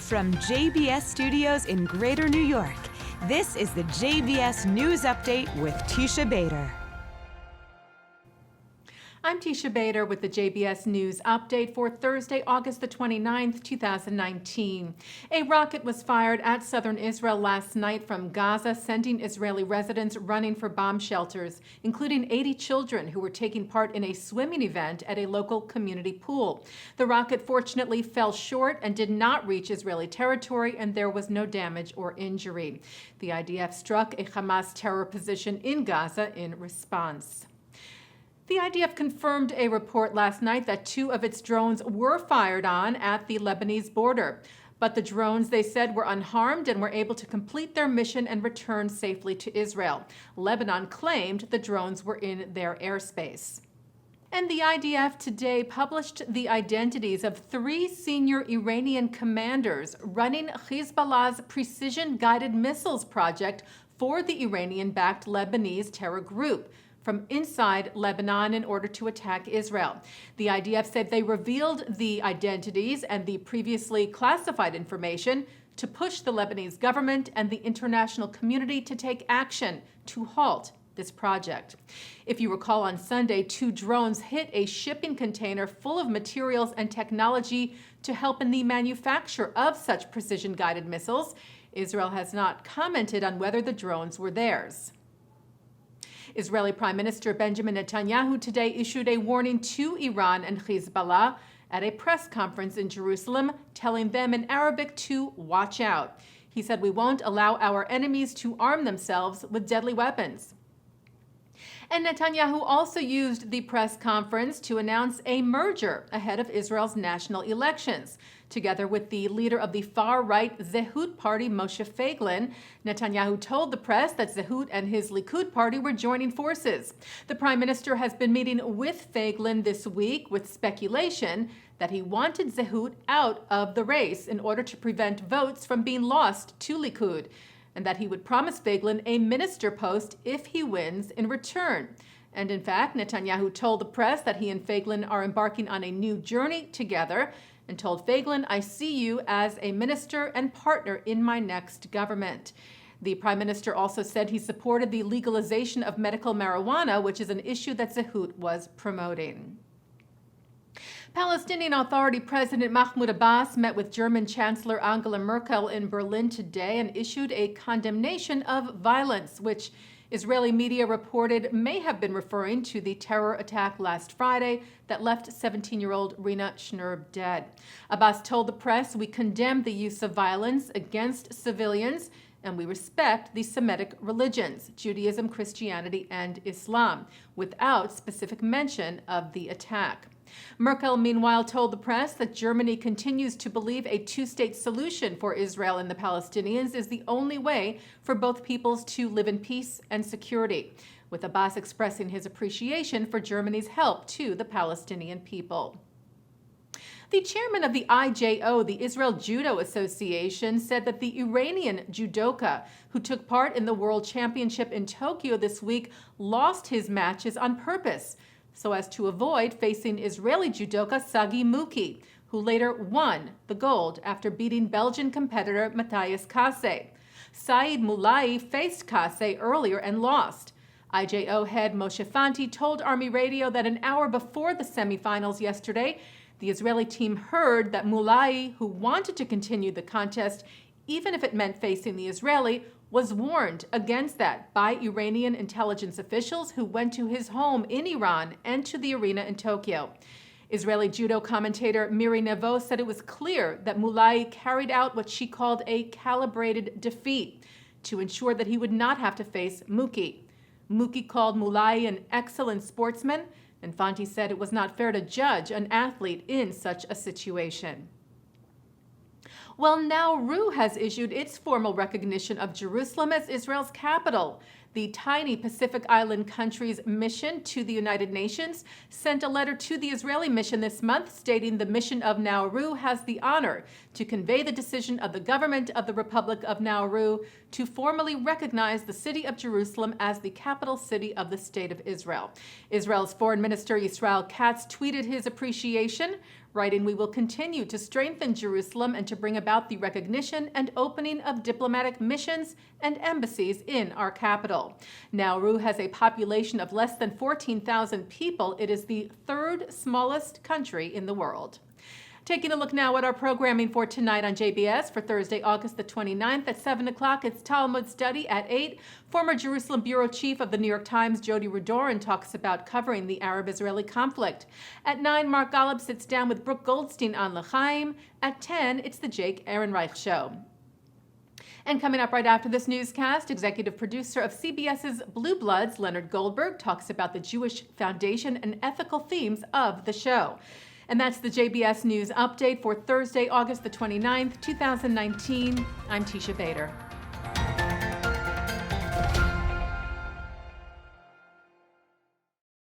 From JBS Studios in Greater New York, this is the JBS News Update with Teisha Bader. I'm Teisha Bader with the JBS News Update for Thursday, August the 29th, 2019. A rocket was fired at southern Israel last night from Gaza, sending Israeli residents running for bomb shelters, including 80 children who were taking part in a swimming event at a local community pool. The rocket fortunately fell short and did not reach Israeli territory, and there was no damage or injury. The IDF struck a Hamas terror position in Gaza in response. The IDF confirmed a report last night that 2 of its drones were fired on at the Lebanese border. But the drones, they said, were unharmed and were able to complete their mission and return safely to Israel. Lebanon claimed the drones were in their airspace. And the IDF today published the identities of 3 senior Iranian commanders running Hezbollah's precision-guided missiles project for the Iranian-backed Lebanese terror group from inside Lebanon in order to attack Israel. The IDF said they revealed the identities and the previously classified information to push the Lebanese government and the international community to take action to halt this project. If you recall, on Sunday, 2 drones hit a shipping container full of materials and technology to help in the manufacture of such precision-guided missiles. Israel has not commented on whether the drones were theirs. Israeli Prime Minister Benjamin Netanyahu today issued a warning to Iran and Hezbollah at a press conference in Jerusalem, telling them in Arabic to watch out. He said, "We won't allow our enemies to arm themselves with deadly weapons." And Netanyahu also used the press conference to announce a merger ahead of Israel's national elections. Together with the leader of the far-right Zehut party, Moshe Feiglin, Netanyahu told the press that Zehut and his Likud party were joining forces. The prime minister has been meeting with Feiglin this week with speculation that he wanted Zehut out of the race in order to prevent votes from being lost to Likud, and that he would promise Feiglin a minister post if he wins in return. And in fact, Netanyahu told the press that he and Feiglin are embarking on a new journey together, and told Feiglin, "I see you as a minister and partner in my next government." The prime minister also said he supported the legalization of medical marijuana, which is an issue that Zehut was promoting. Palestinian Authority President Mahmoud Abbas met with German Chancellor Angela Merkel in Berlin today and issued a condemnation of violence, which Israeli media reported may have been referring to the terror attack last Friday that left 17-year-old Rina Schnurb dead. Abbas told the press, "We condemn the use of violence against civilians, and we respect the Semitic religions, Judaism, Christianity, and Islam," without specific mention of the attack. Merkel, meanwhile, told the press that Germany continues to believe a 2-state solution for Israel and the Palestinians is the only way for both peoples to live in peace and security, with Abbas expressing his appreciation for Germany's help to the Palestinian people. The chairman of the IJO, the Israel Judo Association, said that the Iranian judoka who took part in the World Championship in Tokyo this week lost his matches on purpose, so as to avoid facing Israeli judoka Sagi Muki, who later won the gold after beating Belgian competitor Matthias Kasse. Saeed Moulai faced Kasse earlier and lost. IJO head Moshe Fanti told Army Radio that an hour before the semifinals yesterday, the Israeli team heard that Moulai, who wanted to continue the contest, even if it meant facing the Israeli, was warned against that by Iranian intelligence officials who went to his home in Iran and to the arena in Tokyo. Israeli judo commentator Miri Nevo said it was clear that Moulai carried out what she called a calibrated defeat to ensure that he would not have to face Muki. Muki called Moulai an excellent sportsman, and Fanti said it was not fair to judge an athlete in such a situation. Well, Nauru has issued its formal recognition of Jerusalem as Israel's capital. The tiny Pacific Island country's mission to the United Nations sent a letter to the Israeli mission this month stating the mission of Nauru has the honor to convey the decision of the government of the Republic of Nauru to formally recognize the city of Jerusalem as the capital city of the State of Israel. Israel's Foreign Minister Israel Katz tweeted his appreciation, writing, "We will continue to strengthen Jerusalem and to bring about the recognition and opening of diplomatic missions and embassies in our capital." Nauru has a population of less than 14,000 people. It is the third smallest country in the world. Taking a look now at our programming for tonight on JBS for Thursday, August the 29th at 7 o'clock. It's Talmud study at 8. Former Jerusalem bureau chief of the New York Times, Jody Rudorin, talks about covering the Arab-Israeli conflict. At 9, Mark Golub sits down with Brooke Goldstein on L'chaim. At 10, it's the Jake Ehrenreich Show. And coming up right after this newscast, executive producer of CBS's Blue Bloods, Leonard Goldberg, talks about the Jewish foundation and ethical themes of the show. And that's the JBS News Update for Thursday, August the 29th, 2019. I'm Teisha Bader.